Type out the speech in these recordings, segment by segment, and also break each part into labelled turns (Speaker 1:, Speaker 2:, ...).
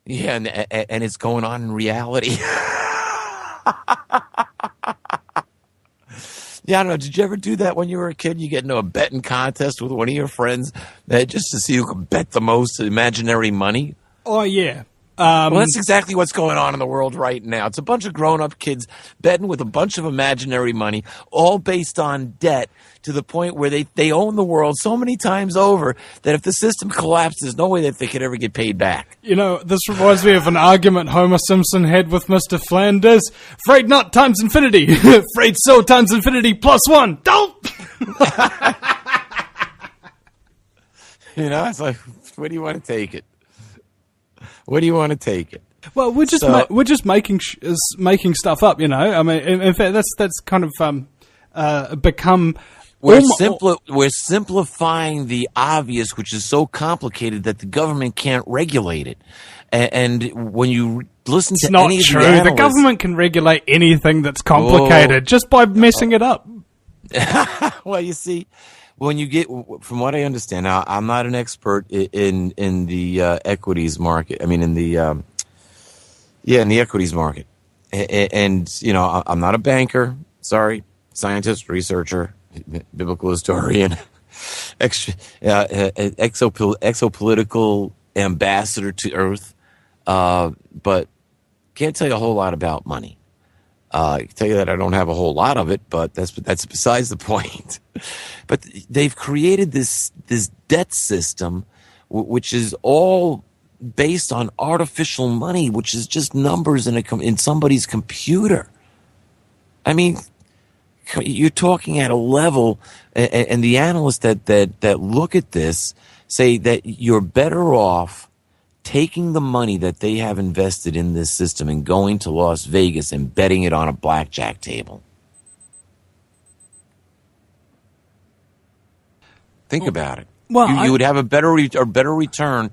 Speaker 1: Yeah, and it's going on in reality. Yeah, I don't know. Did you ever do that when you were a kid? You get into a betting contest with one of your friends just to see who can bet the most imaginary money?
Speaker 2: Oh, yeah.
Speaker 1: Well, that's exactly what's going on in the world right now. It's a bunch of grown-up kids betting with a bunch of imaginary money, all based on debt, to the point where they own the world so many times over that if the system collapsed, there's no way that they could ever get paid back.
Speaker 2: You know, this reminds me of an argument Homer Simpson had with Mr. Flanders. Freight not times infinity. Freight so times infinity plus one. Don't!
Speaker 1: You know, it's like, where do you want to take it? Where do you want to take it?
Speaker 2: Well, we're just making stuff up, you know. I mean, in fact, that's kind of become.
Speaker 1: We're simplifying the obvious, which is so complicated that the government can't regulate it. And when you listen to any of the analysts,
Speaker 2: the government can regulate anything that's complicated just by messing it up.
Speaker 1: Well, you see. When you get, from what I understand, now I'm not an expert in the equities market. I mean, in the equities market, and you know, I'm not a banker. Sorry, scientist, researcher, biblical historian, exopolitical ambassador to Earth, but can't tell you a whole lot about money. I can tell you that I don't have a whole lot of it, but that's besides the point. But they've created this debt system, which is all based on artificial money, which is just numbers in somebody's computer. I mean, you're talking at a level, and the analysts that look at this say that you're better off taking the money that they have invested in this system and going to Las Vegas and betting it on a blackjack table. Think about it. Well, you would have a better return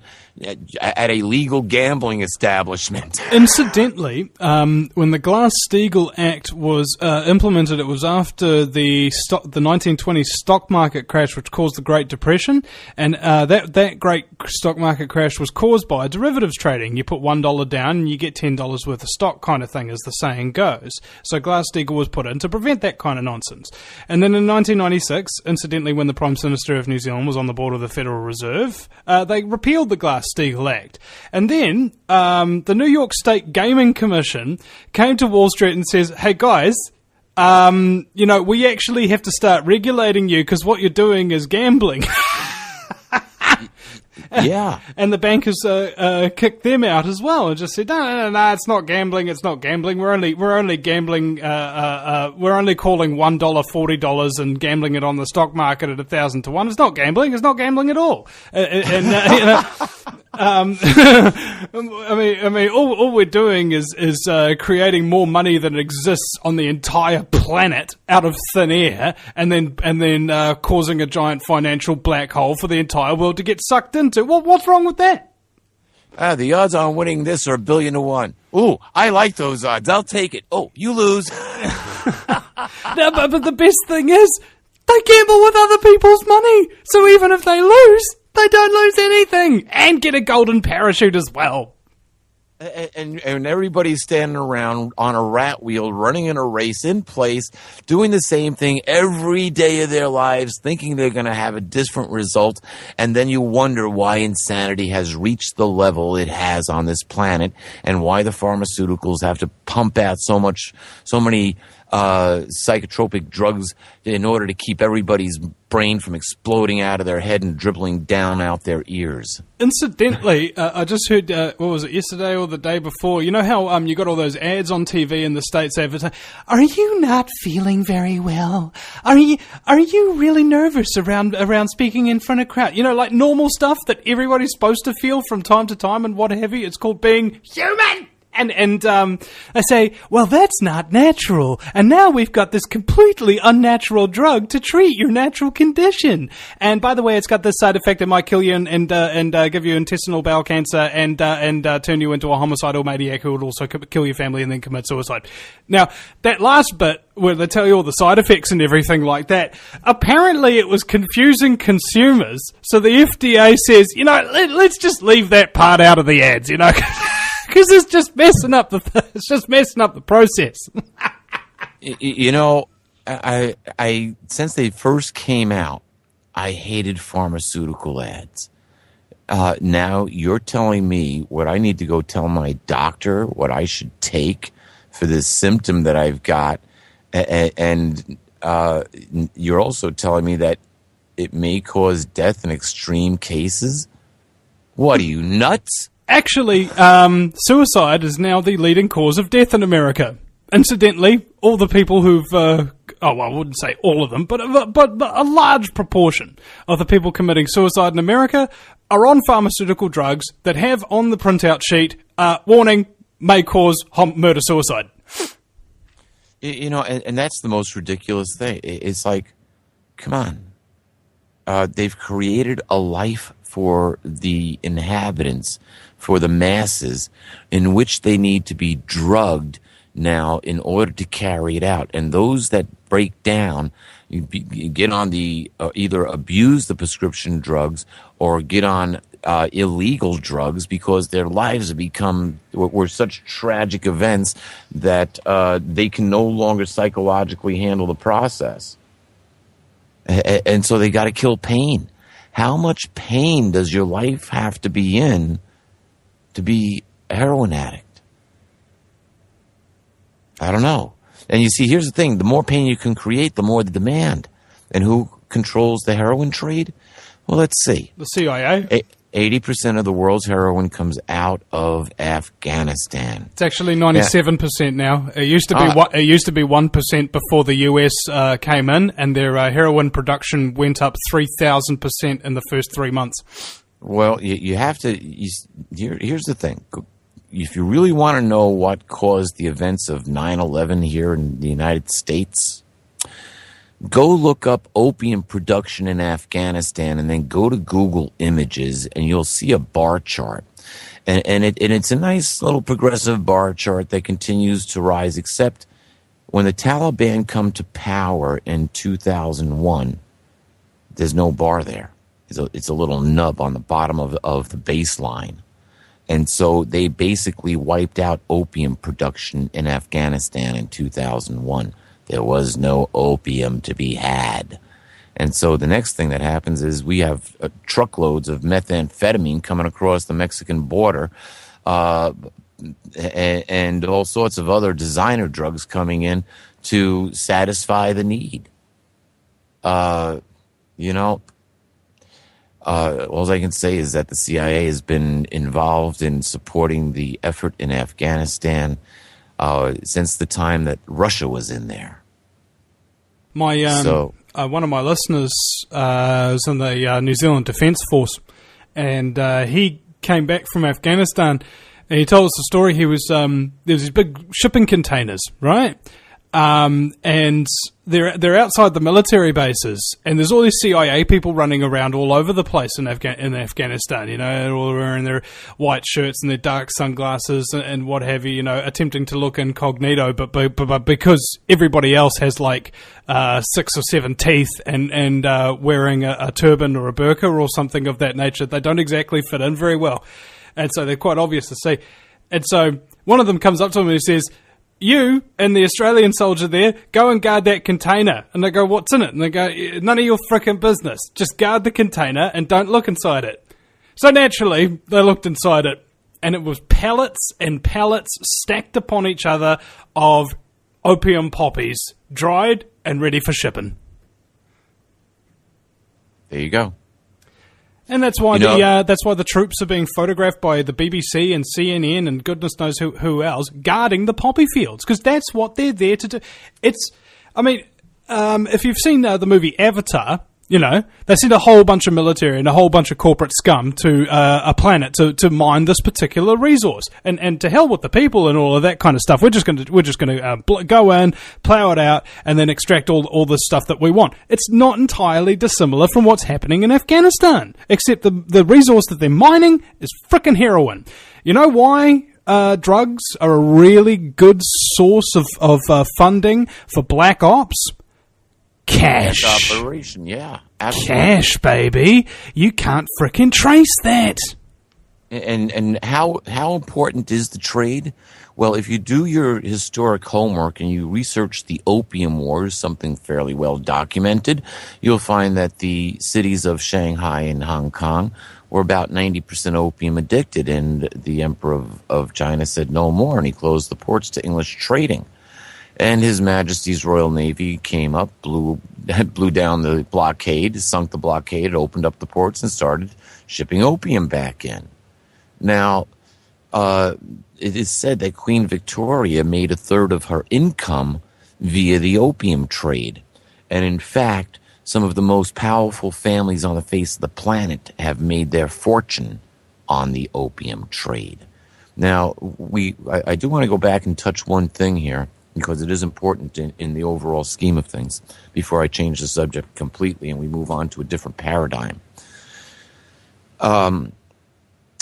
Speaker 1: at a legal gambling establishment.
Speaker 2: Incidentally, when the Glass-Steagall Act was implemented, it was after the 1920 stock market crash, which caused the Great Depression, and that great stock market crash was caused by derivatives trading. You put $1 down and you get $10 worth of stock, kind of thing, as the saying goes. So Glass-Steagall was put in to prevent that kind of nonsense. And then in 1996, incidentally, when the Prime Minister of New Zealand was on the board of the Federal Reserve, they repealed the Glass-Steagall Act. And then the New York State Gaming Commission came to Wall Street and says, hey guys, you know, we actually have to start regulating you because what you're doing is gambling.
Speaker 1: Yeah.
Speaker 2: And the bankers kicked them out as well and just said, no, it's not gambling, it's not gambling. We're only gambling, we're only calling $1 $40 and gambling it on the stock market at 1,000 to 1. It's not gambling at all. You know, I mean, all we're doing is creating more money than exists on the entire planet out of thin air, and then causing a giant financial black hole for the entire world to get sucked into. Well, what's wrong with that?
Speaker 1: The odds on winning this are 1 billion to 1. Ooh, I like those odds. I'll take it. Oh, you lose.
Speaker 2: No, but the best thing is they gamble with other people's money, so even if they lose, they don't lose anything, and get a golden parachute as well.
Speaker 1: And everybody's standing around on a rat wheel, running in a race in place, doing the same thing every day of their lives, thinking they're going to have a different result. And then you wonder why insanity has reached the level it has on this planet, and why the pharmaceuticals have to pump out so many psychotropic drugs in order to keep everybody's brain from exploding out of their head and dribbling down out their ears.
Speaker 2: Incidentally, I just heard, what was it, yesterday or the day before? You know how you got all those ads on TV in the States advertising, are you not feeling very well? Are you really nervous around speaking in front of crowd? You know, like normal stuff that everybody's supposed to feel from time to time and what have you. It's called being human. And I say, well, that's not natural. And now we've got this completely unnatural drug to treat your natural condition. And by the way, it's got this side effect that might kill you and give you intestinal bowel cancer and turn you into a homicidal maniac who would also kill your family and then commit suicide. Now, that last bit where they tell you all the side effects and everything like that, apparently it was confusing consumers. So the FDA says, let's just leave that part out of the ads, because it's just messing up the process.
Speaker 1: I since they first came out, I hated pharmaceutical ads. Now you're telling me what I need to go tell my doctor, what I should take for this symptom that I've got, and you're also telling me that it may cause death in extreme cases. What are you, nuts?
Speaker 2: Actually, suicide is now the leading cause of death in America. Incidentally, all the people who've, I wouldn't say all of them, but a large proportion of the people committing suicide in America are on pharmaceutical drugs that have on the printout sheet, warning, may cause murder-suicide.
Speaker 1: And that's the most ridiculous thing. It's like, come on. They've created a life for the inhabitants, for the masses, in which they need to be drugged now in order to carry it out. And those that break down, you get on the either abuse the prescription drugs or get on illegal drugs because their lives have become were such tragic events that they can no longer psychologically handle the process. And so they got to kill pain. How much pain does your life have to be in to be a heroin addict? I don't know. And you see, here's the thing. The more pain you can create, the more the demand. And who controls the heroin trade? Well, let's see.
Speaker 2: The CIA.
Speaker 1: 80% of the world's heroin comes out of Afghanistan.
Speaker 2: It's actually 97% now. It used to be it used to be 1% before the US came in, and their heroin production went up 3,000% in the first 3 months.
Speaker 1: Well, you have to. Here's the thing. If you really want to know what caused the events of 9/11 here in the United States, go look up opium production in Afghanistan and then go to Google Images and you'll see a bar chart. And it's a nice little progressive bar chart that continues to rise, except when the Taliban come to power in 2001, there's no bar there. It's a little nub on the bottom of the baseline. And so they basically wiped out opium production in Afghanistan in 2001. There was no opium to be had. And so the next thing that happens is we have truckloads of methamphetamine coming across the Mexican border and all sorts of other designer drugs coming in to satisfy the need. All I can say is that the CIA has been involved in supporting the effort in Afghanistan since the time that Russia was in there.
Speaker 2: One of my listeners is in the New Zealand Defence Force, and he came back from Afghanistan, and he told us the story. He was there's these big shipping containers, right? And they're outside the military bases, and there's all these CIA people running around all over the place in Afghanistan. They're all wearing their white shirts and their dark sunglasses and what have you. Attempting to look incognito, but because everybody else has like 6 or 7 teeth and wearing a turban or a burqa or something of that nature, they don't exactly fit in very well, and so they're quite obvious to see. And so one of them comes up to him and he says, "You and the Australian soldier there, go and guard that container." And they go, "What's in it?" And they go, "None of your frickin' business. Just guard the container and don't look inside it." So naturally, they looked inside it, and it was pallets and pallets stacked upon each other of opium poppies, dried and ready for shipping.
Speaker 1: There you go.
Speaker 2: And that's why the troops are being photographed by the BBC and CNN and goodness knows who else guarding the poppy fields, because that's what they're there to do. If you've seen the movie Avatar, You know, they sent a whole bunch of military and a whole bunch of corporate scum to a planet to mine this particular resource, and to hell with the people and all of that kind of stuff. We're just going to go in, plow it out, and then extract all the stuff that we want. It's not entirely dissimilar from what's happening in Afghanistan, except the resource that they're mining is frickin' heroin. You know why? Drugs are a really good source of funding for black ops. Cash.
Speaker 1: Operation, yeah. Absolutely.
Speaker 2: Cash, baby. You can't frickin' trace that.
Speaker 1: And how important is the trade? Well, if you do your historic homework and you research the Opium Wars, something fairly well documented, you'll find that the cities of Shanghai and Hong Kong were about 90% opium addicted, and the Emperor of China said no more, and he closed the ports to English trading. And His Majesty's Royal Navy came up, blew down the blockade, sunk the blockade, opened up the ports, and started shipping opium back in. Now, it is said that Queen Victoria made a third of her income via the opium trade. And in fact, some of the most powerful families on the face of the planet have made their fortune on the opium trade. Now, I do want to go back and touch one thing here, because it is important in the overall scheme of things, before I change the subject completely and we move on to a different paradigm.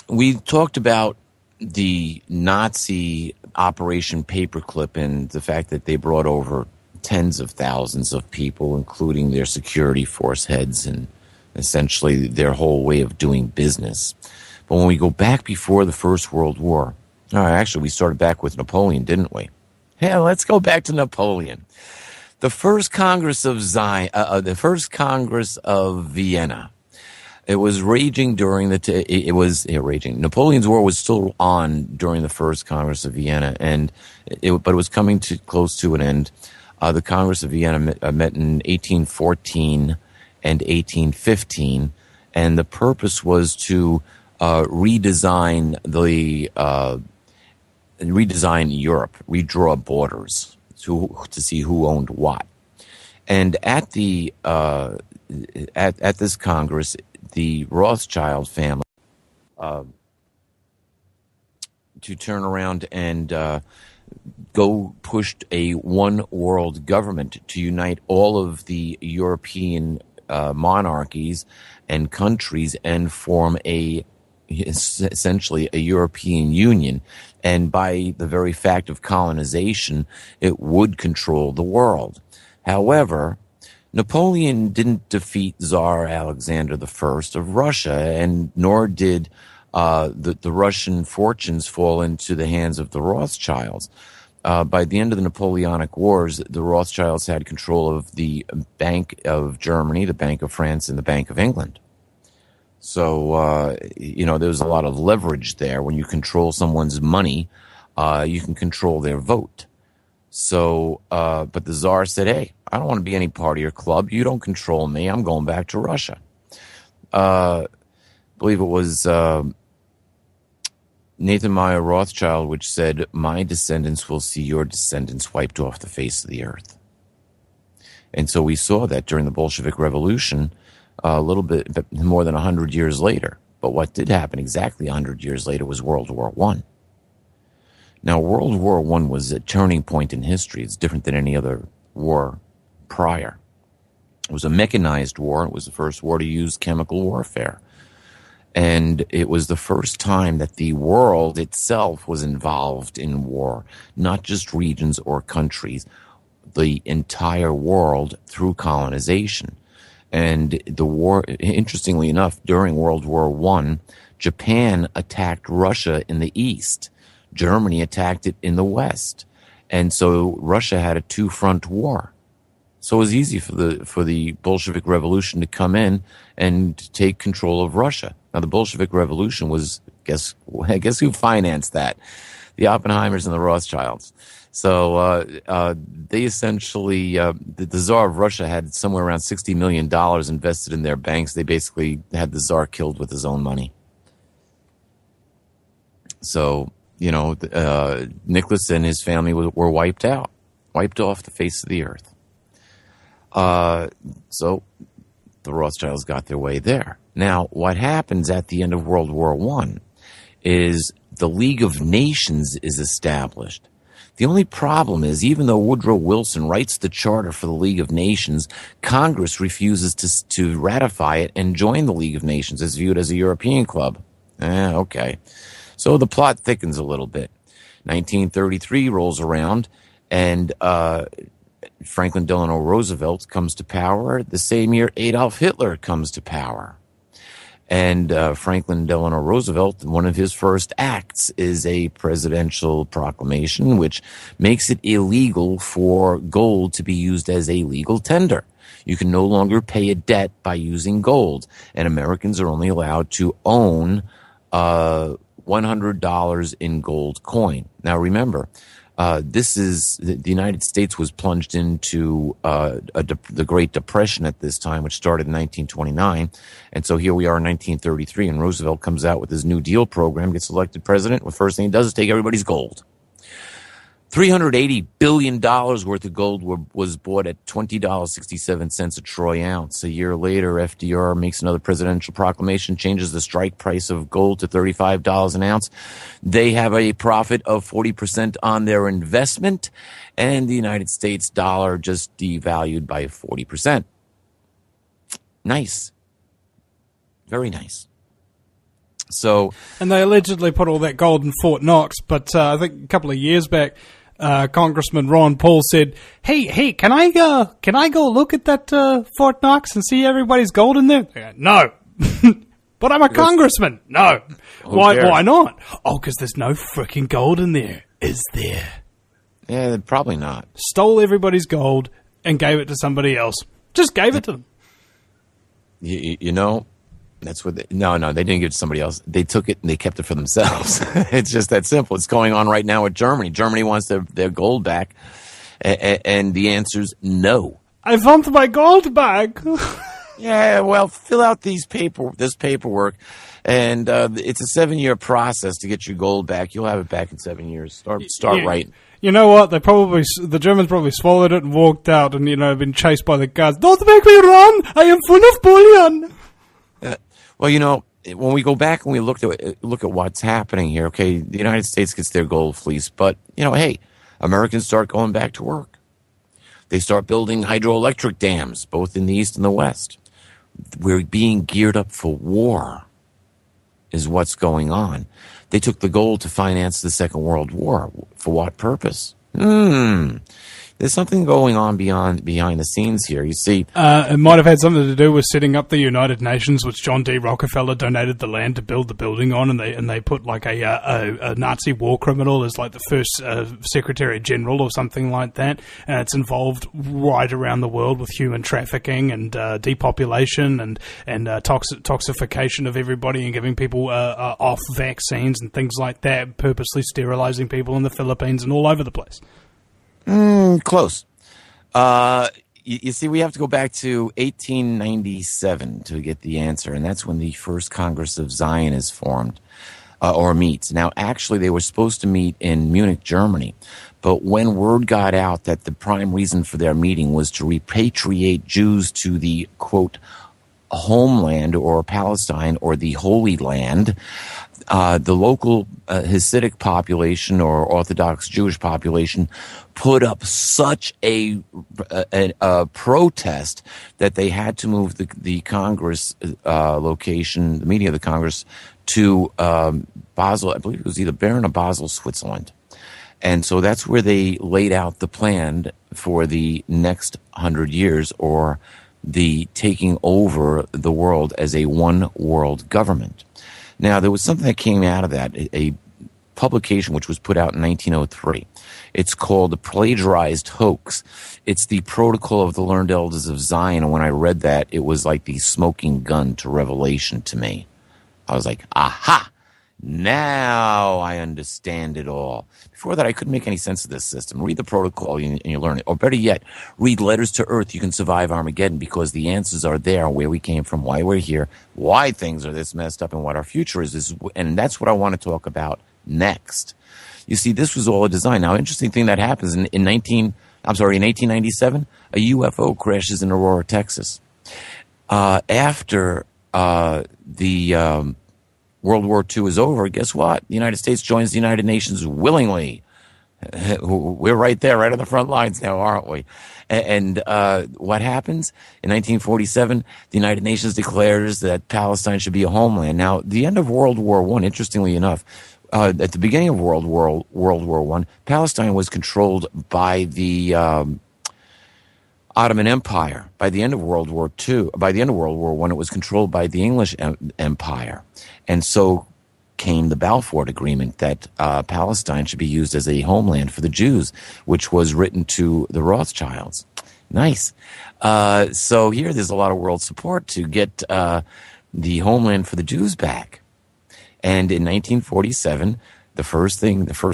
Speaker 1: We talked about the Nazi Operation Paperclip and the fact that they brought over tens of thousands of people, including their security force heads and essentially their whole way of doing business. But when we go back before the First World War, actually we started back with Napoleon, didn't we? Yeah, let's go back to Napoleon. The First Congress of Vienna. It was raging during raging. Napoleon's War was still on during the First Congress of Vienna, but it was coming close to an end. The Congress of Vienna met in 1814 and 1815, and the purpose was to redesign Europe, redraw borders to see who owned what. And at the at this Congress, the Rothschild family to turn around and go pushed a one world government to unite all of the European monarchies and countries and form essentially a European Union. And by the very fact of colonization, it would control the world. However, Napoleon didn't defeat Tsar Alexander I of Russia, and nor did the Russian fortunes fall into the hands of the Rothschilds. By the end of the Napoleonic Wars, the Rothschilds had control of the Bank of Germany, the Bank of France, and the Bank of England. So, there was a lot of leverage there. When you control someone's money, you can control their vote. So, but the Tsar said, hey, I don't want to be any part of your club. You don't control me. I'm going back to Russia. I believe it was Nathan Meyer Rothschild, which said, my descendants will see your descendants wiped off the face of the earth. And so we saw that during the Bolshevik Revolution a little bit more than 100 years later. But what did happen exactly 100 years later was World War I. Now, World War I was a turning point in history. It's different than any other war prior. It was a mechanized war. It was the first war to use chemical warfare. And it was the first time that the world itself was involved in war, not just regions or countries, the entire world through colonization. And the war, interestingly enough, during World War I, Japan attacked Russia in the east. Germany attacked it in the west. And so Russia had a two-front war. So it was easy for the Bolshevik Revolution to come in and take control of Russia. Now, the Bolshevik Revolution was, guess who financed that? The Oppenheimers and the Rothschilds. So they essentially, the Tsar of Russia had somewhere around $60 million invested in their banks. They basically had the Tsar killed with his own money. So, Nicholas and his family were wiped off the face of the earth. So the Rothschilds got their way there. Now, what happens at the end of World War I is the League of Nations is established. The only problem is, even though Woodrow Wilson writes the charter for the League of Nations, Congress refuses to ratify it and join the League of Nations. It's viewed as a European club. Okay. So the plot thickens a little bit. 1933 rolls around, and Franklin Delano Roosevelt comes to power. The same year, Adolf Hitler comes to power. And Franklin Delano Roosevelt, one of his first acts is a presidential proclamation which makes it illegal for gold to be used as a legal tender. You can no longer pay a debt by using gold, and Americans are only allowed to own $100 in gold coin. Now, remember, the United States was plunged into the Great Depression at this time, which started in 1929. And so here we are in 1933, and Roosevelt comes out with his New Deal program, gets elected president. The first thing he does is take everybody's gold. $380 billion worth of gold was bought at $20.67 a troy ounce. A year later, FDR makes another presidential proclamation, changes the strike price of gold to $35 an ounce. They have a profit of 40% on their investment, and the United States dollar just devalued by 40%. Nice. Very nice. So,
Speaker 2: and they allegedly put all that gold in Fort Knox, but I think a couple of years back, Congressman Ron Paul said, "Hey, can I go look at that Fort Knox and see everybody's gold in there?" No, but I'm a congressman. No, why not? Oh, because there's no freaking gold in there. Is there?
Speaker 1: Yeah, probably not.
Speaker 2: Stole everybody's gold and gave it to somebody else. Just gave it to them.
Speaker 1: You know. That's what no, they didn't give it to somebody else. They took it and they kept it for themselves. It's just that simple. It's going on right now with Germany. Germany wants their gold back, and the answer's no.
Speaker 2: I want my gold back.
Speaker 1: Yeah, well, fill out this paperwork, and it's a 7-year process to get your gold back. You'll have it back in 7 years. Start right.
Speaker 2: You know what? The Germans probably swallowed it and walked out, and been chased by the guards. Don't make me run! I am full of bullion.
Speaker 1: Well, when we go back and we look at what's happening here, okay, the United States gets their gold fleece, but, hey, Americans start going back to work. They start building hydroelectric dams, both in the East and the West. We're being geared up for war, is what's going on. They took the gold to finance the Second World War. For what purpose? There's something going on behind the scenes here. You see,
Speaker 2: it might have had something to do with setting up the United Nations, which John D. Rockefeller donated the land to build the building on, and they put like a Nazi war criminal as like the first Secretary General or something like that. And it's involved right around the world with human trafficking and depopulation and toxification of everybody and giving people off vaccines and things like that, purposely sterilizing people in the Philippines and all over the place.
Speaker 1: Close. You see, we have to go back to 1897 to get the answer, and that's when the first Congress of Zion is formed, or meets. Now, actually, they were supposed to meet in Munich, Germany, but when word got out that the prime reason for their meeting was to repatriate Jews to the, quote, homeland or Palestine or the Holy Land, the local Hasidic population or Orthodox Jewish population put up such a protest that they had to move the Congress location, the meeting of the Congress, to Basel. I believe it was either Bern or Basel, Switzerland. And so that's where they laid out the plan for the next 100 years, or the taking over the world as a one world government. Now, there was something that came out of that, a publication which was put out in 1903. It's called The Plagiarized Hoax. It's the Protocol of the Learned Elders of Zion. And when I read that, it was like the smoking gun to revelation to me. I was like, aha! Now I understand it all. Before that, I couldn't make any sense of this system. Read the protocol and you learn it. Or better yet, read Letters to Earth. You can survive Armageddon, because the answers are there, where we came from, why we're here, why things are this messed up, and what our future is. And that's what I want to talk about next. You see, this was all a design. Now, interesting thing that happens in 1897, a UFO crashes in Aurora, Texas. After the World War II is over, guess what? The United States joins the United Nations willingly. We're right there, right on the front lines now, aren't we? And what happens? In 1947, the United Nations declares that Palestine should be a homeland. Now, the end of World War I, interestingly enough, at the beginning of World War I, Palestine was controlled by the Ottoman Empire. By the end of World War I, it was controlled by the English Empire. And so came the Balfour Agreement that Palestine should be used as a homeland for the Jews, which was written to the Rothschilds. Nice. So here there's a lot of world support to get the homeland for the Jews back. And in 1947, the first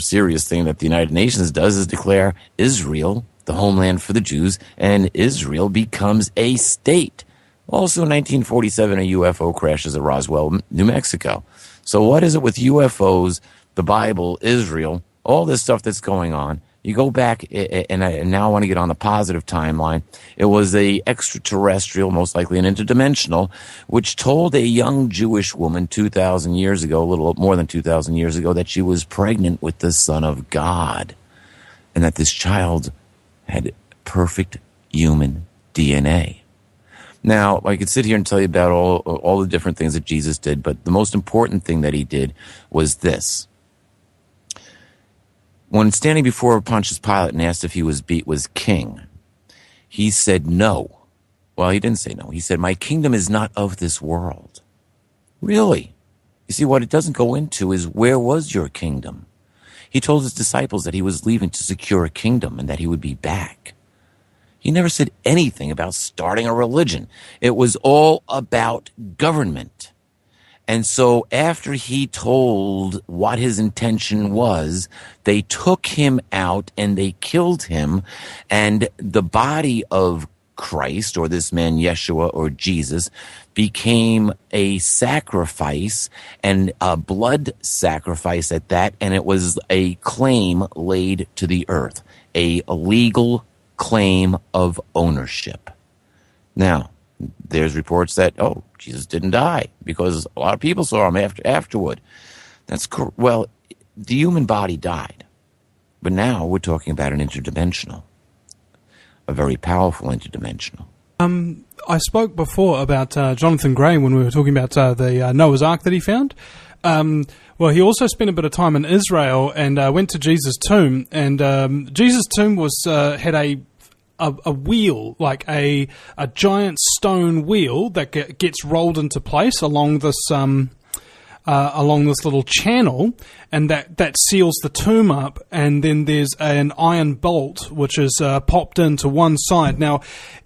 Speaker 1: serious thing that the United Nations does is declare Israel the homeland for the Jews, and Israel becomes a state. Also in 1947, a UFO crashes at Roswell, New Mexico. So what is it with UFOs, the Bible, Israel, all this stuff that's going on? You go back, and now I want to get on the positive timeline. It was a extraterrestrial, most likely an interdimensional, which told a young Jewish woman 2,000 years ago, a little more than 2,000 years ago, that she was pregnant with the Son of God, and that this child had perfect human DNA. Now, I could sit here and tell you about all the different things that Jesus did, but the most important thing that he did was this. When standing before Pontius Pilate and asked if he was king, he said no. Well, he didn't say no. He said, "My kingdom is not of this world." Really? You see, what it doesn't go into is, where was your kingdom? He told his disciples that he was leaving to secure a kingdom and that he would be back. He never said anything about starting a religion. It was all about government. And so after he told what his intention was, they took him out and they killed him. And the body of Christ, or this man Yeshua or Jesus, became a sacrifice, and a blood sacrifice at that. And it was a claim laid to the earth, a legal claim of ownership. Now, there's reports that, Jesus didn't die because a lot of people saw him afterward. That's well, the human body died. But now we're talking about an interdimensional, a very powerful interdimensional.
Speaker 2: I spoke before about Jonathan Gray when we were talking about the Noah's Ark that he found. Well, he also spent a bit of time in Israel and went to Jesus' tomb. And Jesus' tomb had a wheel, like a giant stone wheel that gets rolled into place along this little channel, and that seals the tomb up. And then there's an iron bolt which is popped into one side. Now,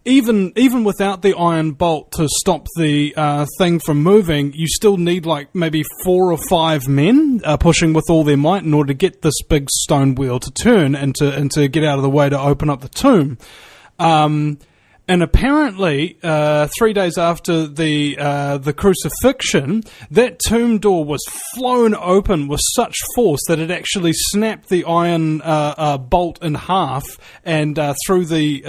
Speaker 2: even without the iron bolt to stop the thing from moving, you still need like maybe 4 or 5 men pushing with all their might in order to get this big stone wheel to turn and to get out of the way to open up the tomb. And apparently, 3 days after the crucifixion, that tomb door was flown open with such force that it actually snapped the iron bolt in half and through the